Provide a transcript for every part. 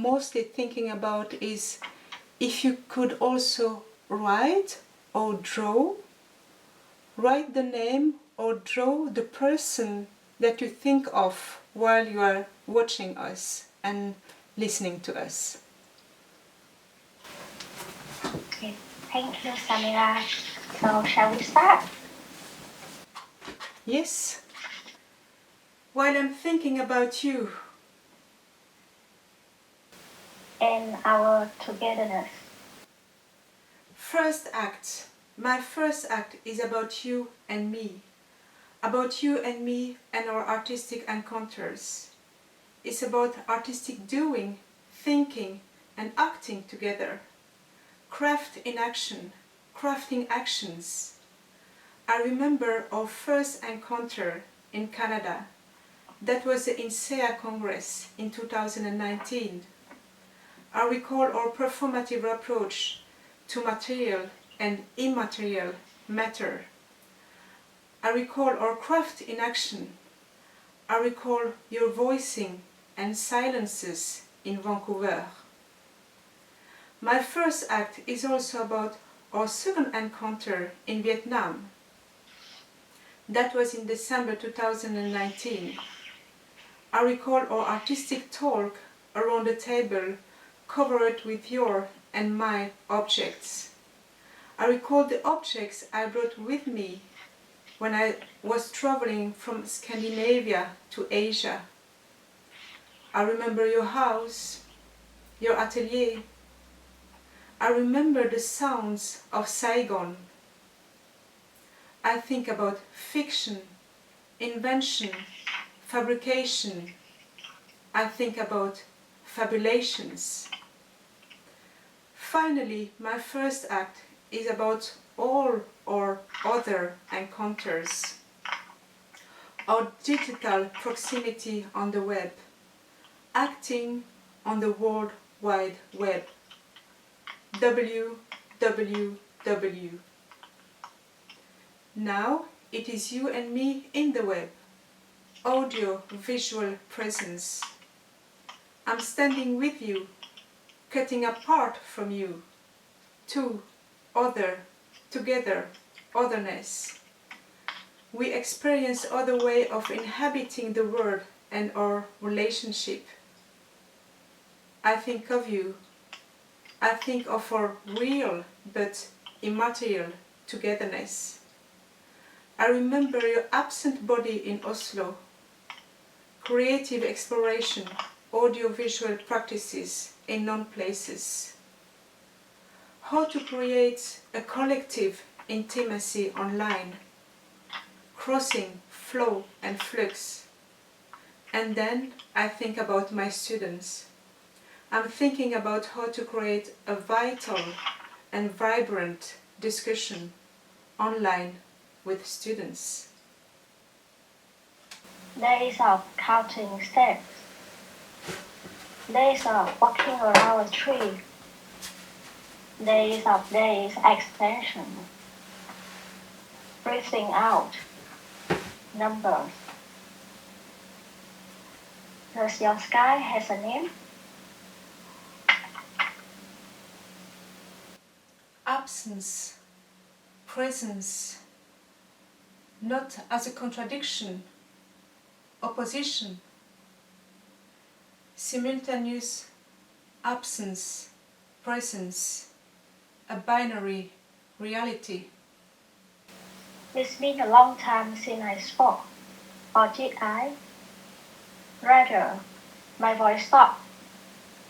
mostly thinking about is if you could also write or draw, write the name or draw the person that you think of while you are watching us and listening to us. Okay, thank you, Samira. So, shall we start? Yes. While I'm thinking about you and our togetherness. My first act is about you and me. About you and me and our artistic encounters. It's about artistic doing, thinking and acting together. Craft in action, crafting actions. I remember our first encounter in Canada. That was the INSEA Congress in 2019. I recall our performative approach to material and immaterial matter. I recall our craft in action. I recall your voicing and silences in Vancouver. My first act is also about our second encounter in Vietnam. That was in December 2019. I recall our artistic talk around the table covered with your and my objects. I recall the objects I brought with me when I was traveling from Scandinavia to Asia. I remember your house, your atelier. I remember the sounds of Saigon. I think about fiction, invention, fabrication. I think about fabulations. Finally, my first act is about all our other encounters. Our digital proximity on the web, acting on the World Wide Web. www. Now it is you and me in the web. Audio visual presence. I'm standing with you, cutting apart from you. Two, other, together, otherness. We experience other way of inhabiting the world and our relationship. I think of you. I think of our real but immaterial togetherness. I remember your absent body in Oslo. Creative exploration, audiovisual practices in known places. How to create a collective intimacy online. Crossing, flow and flux. And then I think about my students. I'm thinking about how to create a vital and vibrant discussion online with students. Days of counting steps. Days of walking around a tree. Days of days extension. Breathing out. Numbers. Does your sky has a name? Absence, presence, not as a contradiction, opposition, simultaneous absence, presence, a binary reality. It's been a long time since I spoke, or did I? Rather, my voice stopped,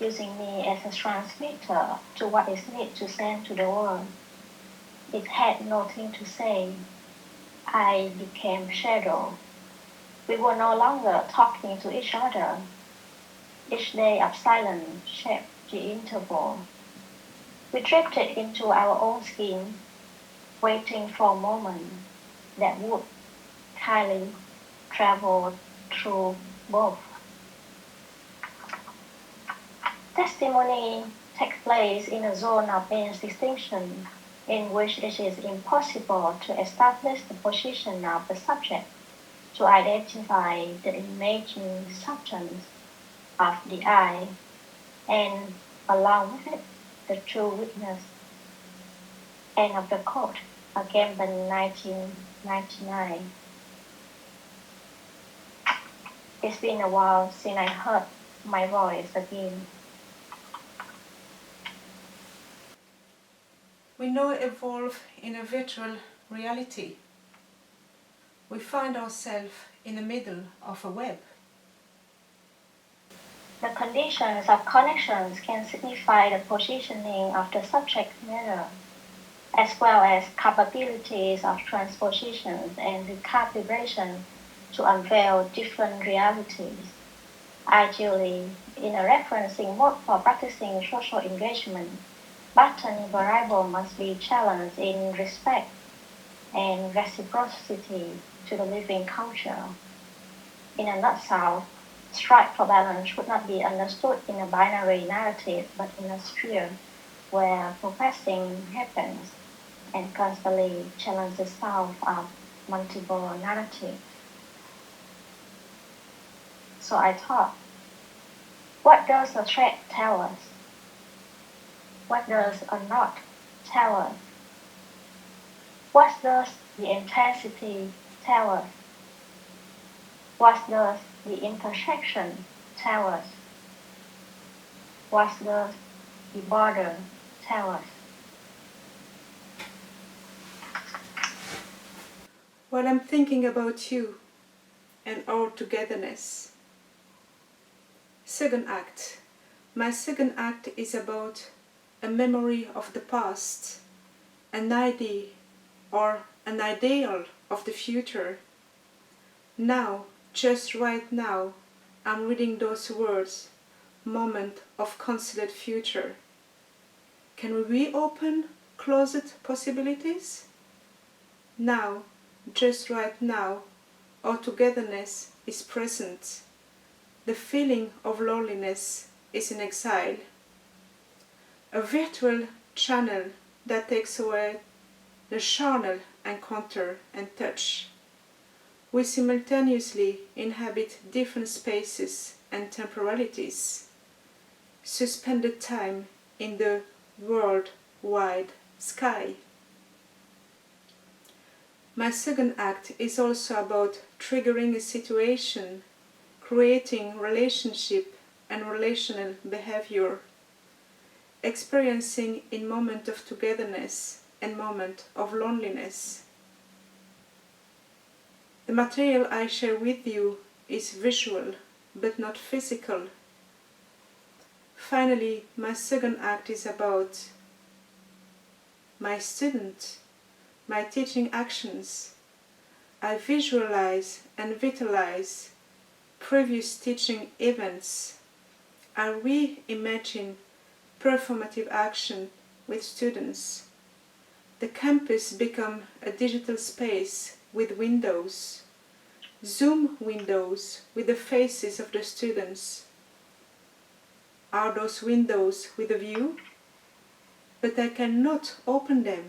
using me as a transmitter to what is needed to send to the world. It had nothing to say. I became shadow. We were no longer talking to each other. Each day of silence shaped the interval. We drifted into our own skin, waiting for a moment that would kindly travel through both. Testimony takes place in a zone of indistinction in which it is impossible to establish the position of the subject, to identify the imaging substance of the I, and along with it, the true witness. End of the quote. Again, by 1999. It's been a while since I heard my voice again. We now evolve in a virtual reality. We find ourselves in the middle of a web. The conditions of connections can signify the positioning of the subject matter, as well as capabilities of transpositions and recalibration to unveil different realities. Ideally, in a referencing mode for practicing social engagement, button variable must be challenged in respect and reciprocity to the living culture. In a nutshell, strive for balance should not be understood in a binary narrative, but in a sphere where progressing happens and constantly challenges itself of multiple narratives. So I thought, what does a thread tell us? What does a knot tell us? What does the intensity tell us? What does the intersection tell us? What does the border tell us? While I'm thinking about you and our togetherness. Second act. My second act is about a memory of the past, an idea or an ideal of the future. Now, just right now, I'm reading those words, moment of considered future. Can we reopen closed possibilities? Now, just right now, our togetherness is present. The feeling of loneliness is in exile. A virtual channel that takes away the charnel encounter and touch. We simultaneously inhabit different spaces and temporalities. Suspended time in the world-wide sky. My second act is also about triggering a situation, creating relationship and relational behavior, experiencing in moment of togetherness and moment of loneliness. The material I share with you is visual, but not physical. Finally, my second act is about my student, my teaching actions. I visualize and vitalize previous teaching events. I reimagine performative action with students. The campus becomes a digital space with windows, Zoom windows with the faces of the students. Are those windows with a view? But I cannot open them.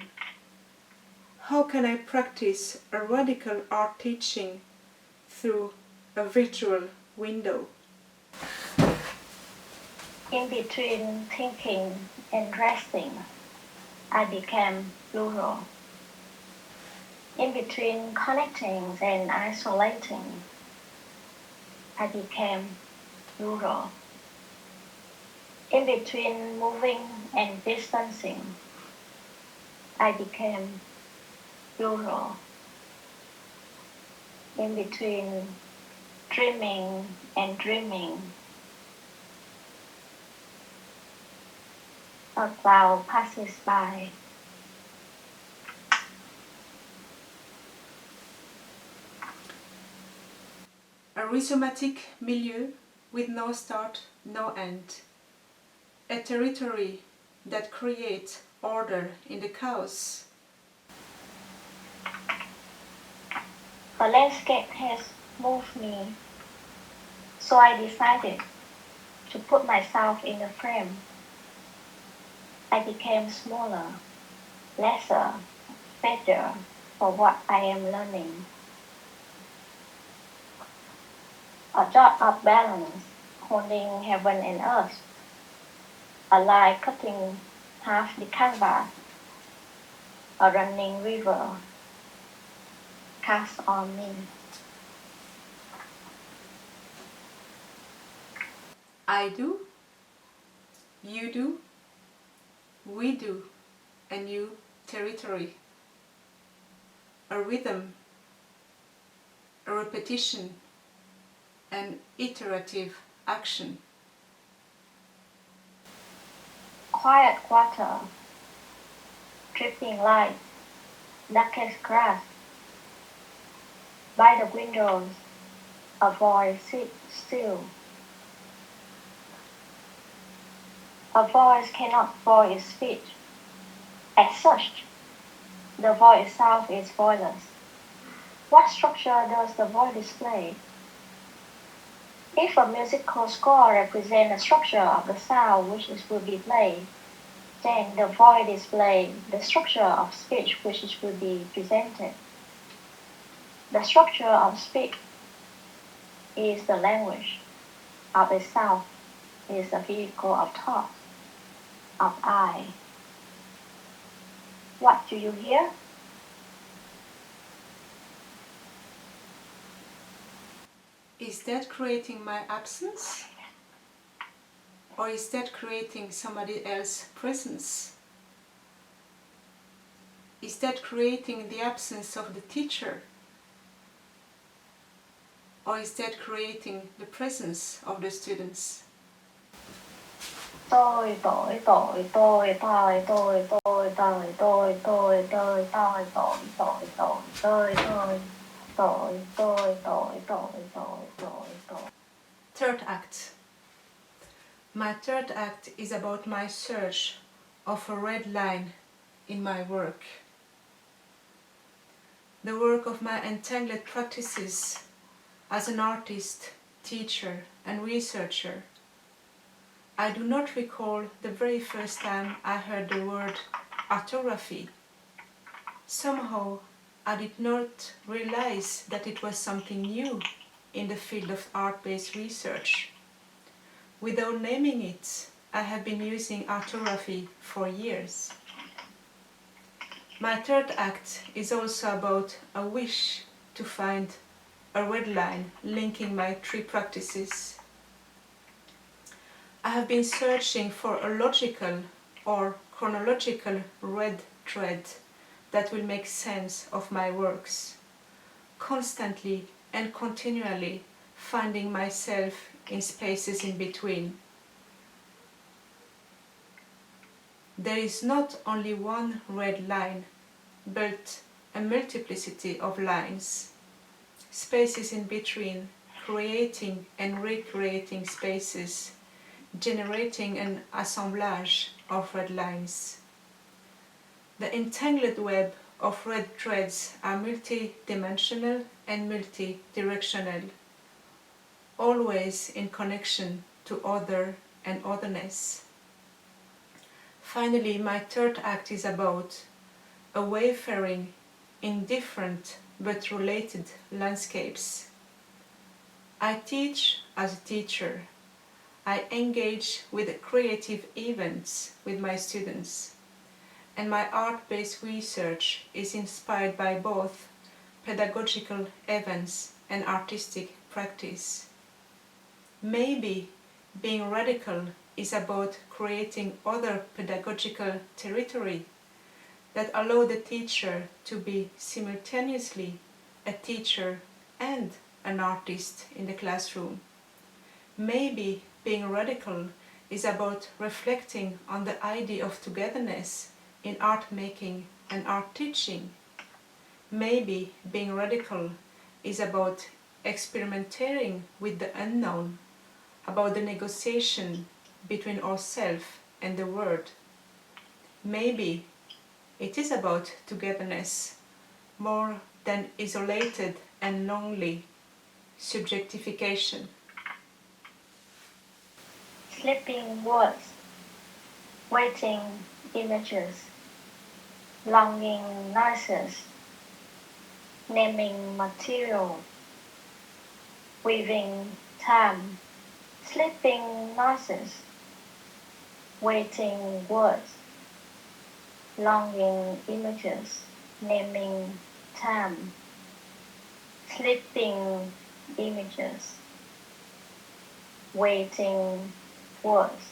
How can I practice a radical art teaching through a virtual window? In between thinking and resting, I became plural. In between connecting and isolating, I became plural. In between moving and distancing, I became plural. In between dreaming and dreaming, a cloud passes by. A rhizomatic milieu with no start, no end. A territory that creates order in the chaos. The landscape has moved me, so I decided to put myself in the frame. I became smaller, lesser, better for what I am learning. A dot of balance holding heaven and earth, a line cutting half the canvas, a running river cast on me. I do, you do, we do, a new territory, a rhythm, a repetition, an iterative action. Quiet quarter, dripping light, darkest grass. By the windows, a voice sits still. A voice cannot voice speech. As such, the voice itself is voiceless. What structure does the voice display? If a musical score represents the structure of the sound which will be played, then the voice displays the structure of speech which will be presented. The structure of speech is the language of itself, is the vehicle of thought, of I. What do you hear? Is that creating my absence? Or is that creating somebody else's presence? Is that creating the absence of the teacher? Or is that creating the presence of the students? Tôi tội tội tôi tội tội tội tội tội tội tội tội tội tội tội tội tội tội tội tội tội tội tội. Third act. My third act is about my search of a red line in my work. The work of my entangled practices as an artist, teacher and researcher. I do not recall the very first time I heard the word orthography. Somehow I did not realize that it was something new in the field of art-based research. Without naming it, I have been using orthography for years. My third act is also about a wish to find a red line linking my three practices. I have been searching for a logical or chronological red thread that will make sense of my works, constantly and continually finding myself in spaces in between. There is not only one red line, but a multiplicity of lines, spaces in between, creating and recreating spaces, generating an assemblage of red lines. The entangled web of red threads are multi-dimensional and multi-directional, always in connection to other and otherness. Finally, my third act is about a wayfaring in different but related landscapes. I teach as a teacher. I engage with creative events with my students, and my art-based research is inspired by both pedagogical events and artistic practice. Maybe being radical is about creating other pedagogical territory that allow the teacher to be simultaneously a teacher and an artist in the classroom. Maybe being radical is about reflecting on the idea of togetherness in art making and art teaching. Maybe being radical is about experimenting with the unknown, about the negotiation between ourselves and the world. Maybe it is about togetherness, more than isolated and lonely subjectification. Sleeping words, waiting images, longing noises, naming material, weaving time, sleeping noises, waiting words, longing images, naming time, sleeping images, waiting words,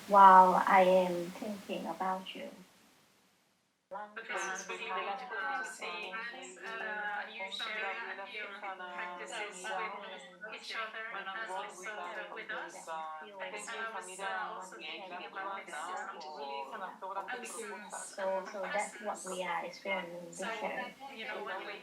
while I am thinking about you. This is really beautiful to see as you share your practices with each other and as also with us. And I was also thinking about this So that's what we are experiencing this year. when we